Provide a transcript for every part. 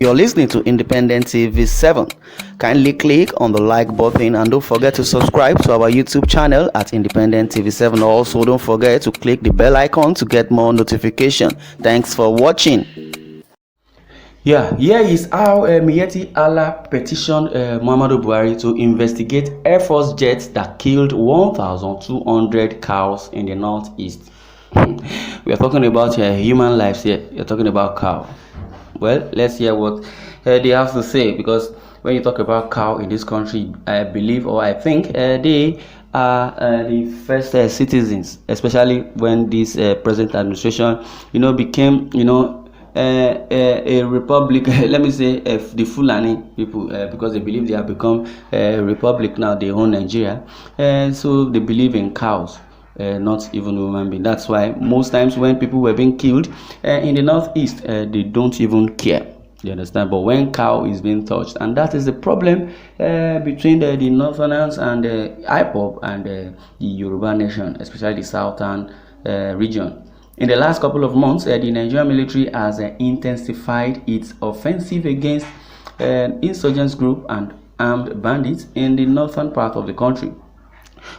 You're listening to Independent TV 7. Kindly click on the like button and don't forget to subscribe to our YouTube channel at Independent TV 7. Also, don't forget to click the bell icon to get more notification. Thanks for watching. Yeah, here is how Miyetti Allah petitioned Muhammadu Buhari to investigate Air Force jets that killed 1,200 cows in the northeast. We are talking about human lives here. You're talking about cow. Well, let's hear what they have to say, because when you talk about cow in this country, I believe, or I think, they are the first citizens, especially when this present administration, became, a republic. Let me say the Fulani people, because they believe they have become a republic now. They own Nigeria, so they believe in cows. Not even human being. That's why most times when people were being killed in the northeast, they don't even care. You understand? But when cow is being touched, and that is the problem between the northerners and the IPOB and the Yoruba nation, especially the southern region. In the last couple of months, the Nigerian military has intensified its offensive against insurgents group and armed bandits in the northern part of the country.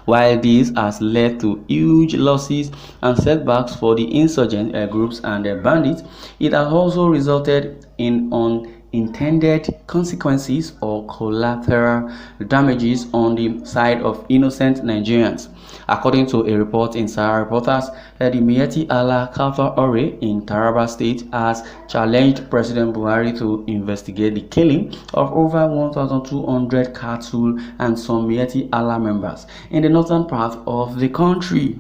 While this has led to huge losses and setbacks for the insurgent groups and bandits, it has also resulted in unintended consequences or collateral damages on the side of innocent Nigerians. According to a report in Sahara Reporters, the Miyetti Allah Kafar Ore in Taraba State has challenged President Buhari to investigate the killing of over 1,200 cattle and some Miyetti Allah members in the northern part of the country.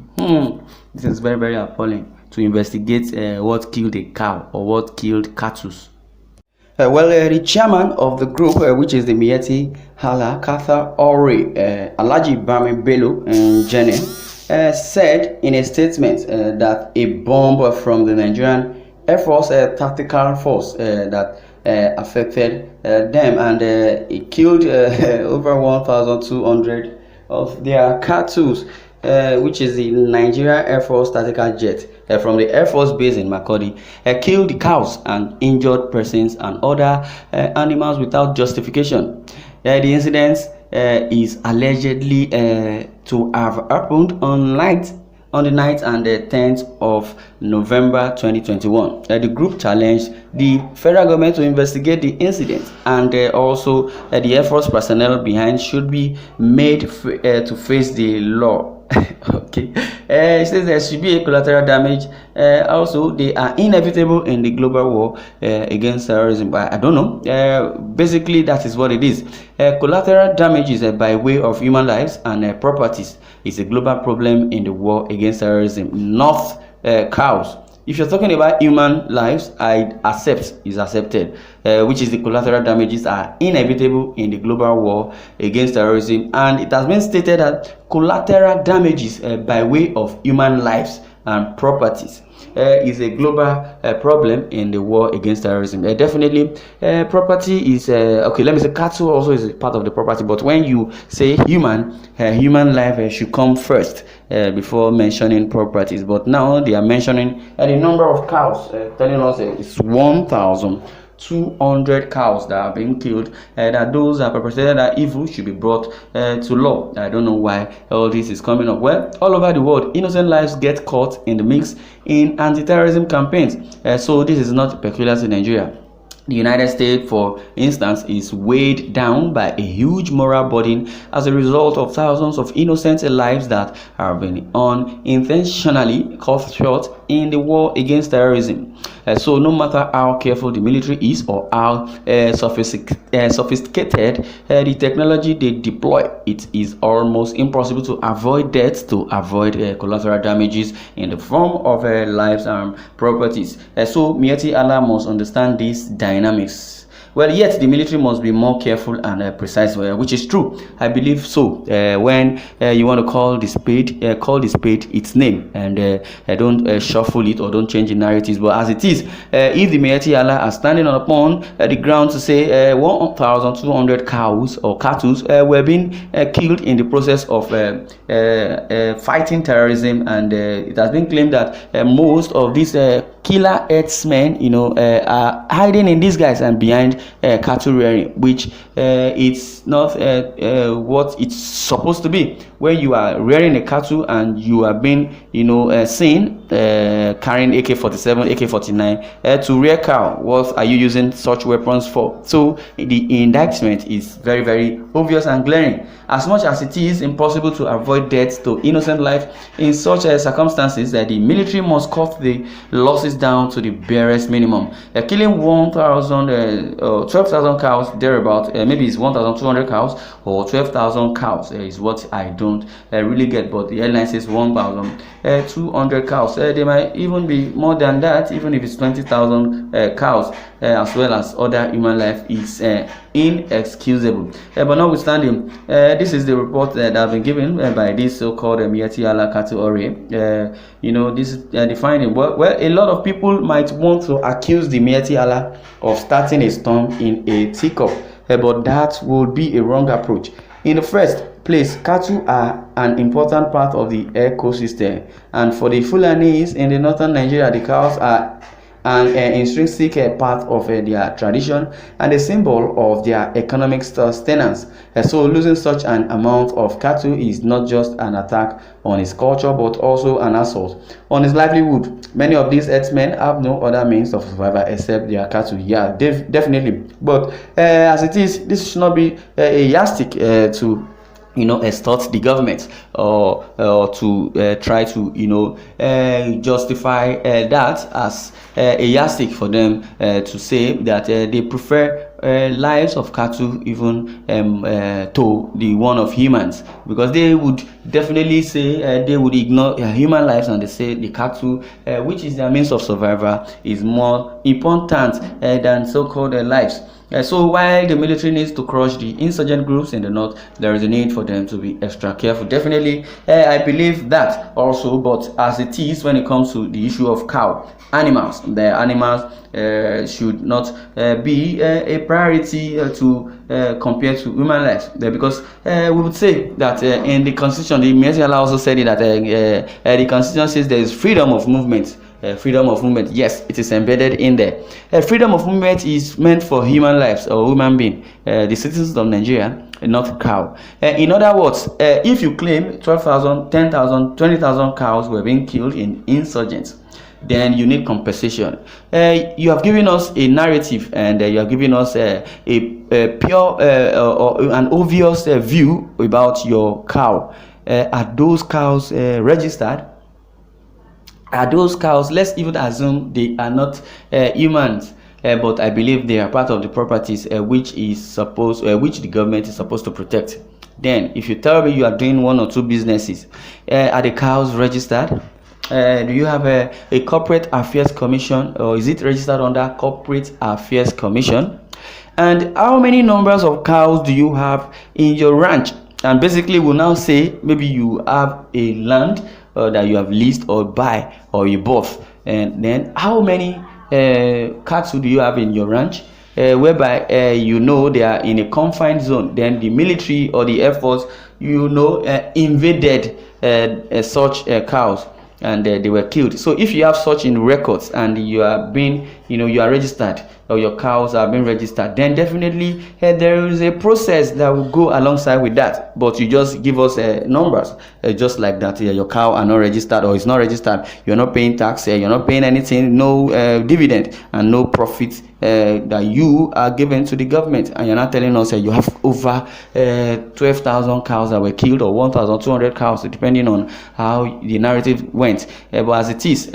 This is very, very appalling, to investigate what killed a cow or what killed cattle. The chairman of the group, which is the Miyetti Allah Kafar Ore, Alhaji Bami Bello and Jene, said in a statement that a bomb from the Nigerian Air Force tactical force that affected them, and it killed over 1,200 of their cattle, which is the Nigeria Air Force tactical jet from the Air Force base in Makurdi, killed the cows and injured persons and other animals without justification. The incident is allegedly to have happened on the night and the 10th of November 2021. The group challenged the federal government to investigate the incident, and also the Air Force personnel behind should be made to face the law. Okay, it says there should be a collateral damage. Also, they are inevitable in the global war against terrorism. But I don't know. Basically, that is what it is. Collateral damages by way of human lives and properties is a global problem in the war against terrorism, not cows. If you're talking about human lives, I accept, is accepted, which is the collateral damages are inevitable in the global war against terrorism. And it has been stated that collateral damages by way of human lives and properties is a global problem in the war against terrorism. Definitely, property is okay. Let me say cattle also is a part of the property, but when you say human life should come first before mentioning properties. But now they are mentioning the number of cows, telling us it's 1,200 cows that are being killed, that those that perpetrated that evil should be brought to law. I don't know why all this is coming up. Well, all over the world, innocent lives get caught in the mix in anti-terrorism campaigns. So this is not peculiar to Nigeria. The United States, for instance, is weighed down by a huge moral burden as a result of thousands of innocent lives that have been unintentionally cut short in the war against terrorism. So no matter how careful the military is or how sophisticated the technology they deploy, it is almost impossible to avoid death, to avoid collateral damages in the form of lives and properties. So Miyetti Allah must understand these dynamics. Well, yet the military must be more careful and precise, which is true. I believe so. When you want to call the spade its name, and don't shuffle it or don't change the narratives. But as it is, if the Miyetti Allah are standing upon the ground to say 1,200 cows or cattle were being killed in the process of fighting terrorism, and it has been claimed that most of these killer herdsmen, are hiding in disguise and behind behind cattle rearing, which it's not what it's supposed to be. When you are rearing a cattle and you are being, seen carrying AK-47, AK-49 to rear cow, what are you using such weapons for? So the indictment is very, very obvious and glaring. As much as it is impossible to avoid death to innocent life in such circumstances, that the military must cut the losses down to the barest minimum. Killing 12,000 cows thereabout, maybe it's 1,200 cows or 12,000 cows is what I don't really get, but the headline says 1,200 cows. There might even be more than that, even if it's 20,000 cows, as well as other human life is inexcusable. But notwithstanding, this is the report that has been given by this so-called Miyetti Allah Cattle Ore. This is the finding. Well, a lot of people might want to accuse the Miyetti Allah of starting a storm in a teacup, but that would be a wrong approach. In the first place, cattle are an important part of the ecosystem, and for the Fulanis in the northern Nigeria, the cows are an intrinsic part of their tradition and a symbol of their economic sustenance. So losing such an amount of cattle is not just an attack on his culture, but also an assault on his livelihood. Many of these herdsmen have no other means of survival except their cattle. Yeah, definitely. But as it is, this should not be a yardstick to extort the government or to try to justify that as a yardstick for them to say that they prefer lives of cattle even to the one of humans, because they would definitely say they would ignore human lives, and they say the cattle, which is their means of survival, is more important than so-called lives. So while the military needs to crush the insurgent groups in the north, there is a need for them to be extra careful. Definitely, I believe that also. But as it is, when it comes to the issue of cow animals, the animals should not be a priority to compare to human lives, because we would say that in the constitution, the Miyetti Allah also said it, that the constitution says there is freedom of movement. Freedom of movement, yes, it is embedded in there. Freedom of movement is meant for human lives or human being, the citizens of Nigeria, not cow. In other words, if you claim 12,000, 10,000, 20,000 cows were being killed in insurgents, then you need compensation. You have given us a narrative, and you have given us a pure or an obvious view about your cow. Are those cows registered? Are those cows, let's even assume they are not humans, but I believe they are part of the properties which the government is supposed to protect. Then, if you tell me you are doing one or two businesses, are the cows registered? Do you have a corporate affairs commission, or is it registered under corporate affairs commission? And how many numbers of cows do you have in your ranch? And basically, we'll now say maybe you have a land that you have leased or buy or you bought, and then how many cattle do you have in your ranch, whereby they are in a confined zone. Then the military or the air force invaded such cows, and they were killed. So if you have such in records, and you are being you are registered, or your cows are being registered, then definitely there is a process that will go alongside with that. But you just give us numbers just like that. Your cow are not registered, or it's not registered, you're not paying tax, you're not paying anything, no dividend and no profit that you are given to the government, and you're not telling us you have over 12,000 cows that were killed, or 1,200 cows, depending on how the narrative went. But as it is,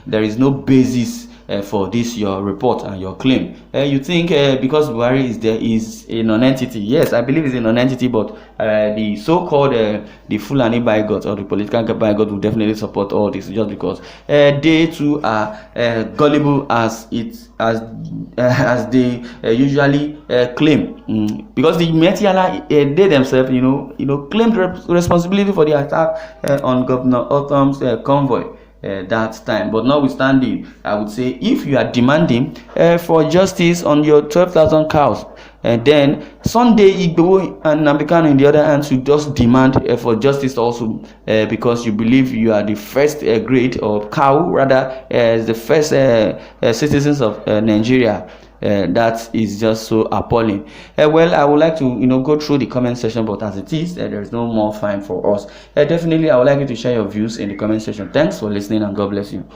there is no basis for this your report and your claim. You think because Buhari is there is a non-entity? Yes, I believe it's a non-entity, but the so-called the Fulani bigots or the political bigots will definitely support all this, just because they too are gullible as they usually claim. Because the Miyetti Allah, they themselves claimed responsibility for the attack on Governor Otham's convoy that time. But notwithstanding, I would say, if you are demanding for justice on your 12,000 cows, then Sunday Igbo and Nambikano in the other hand should just demand for justice also, because you believe you are the first grade, or cow rather, as the first citizens of Nigeria. That is just so appalling. Well, I would like to go through the comment section, but as it is, there is no more fine for us. Definitely, I would like you to share your views in the comment section. Thanks for listening, and God bless you.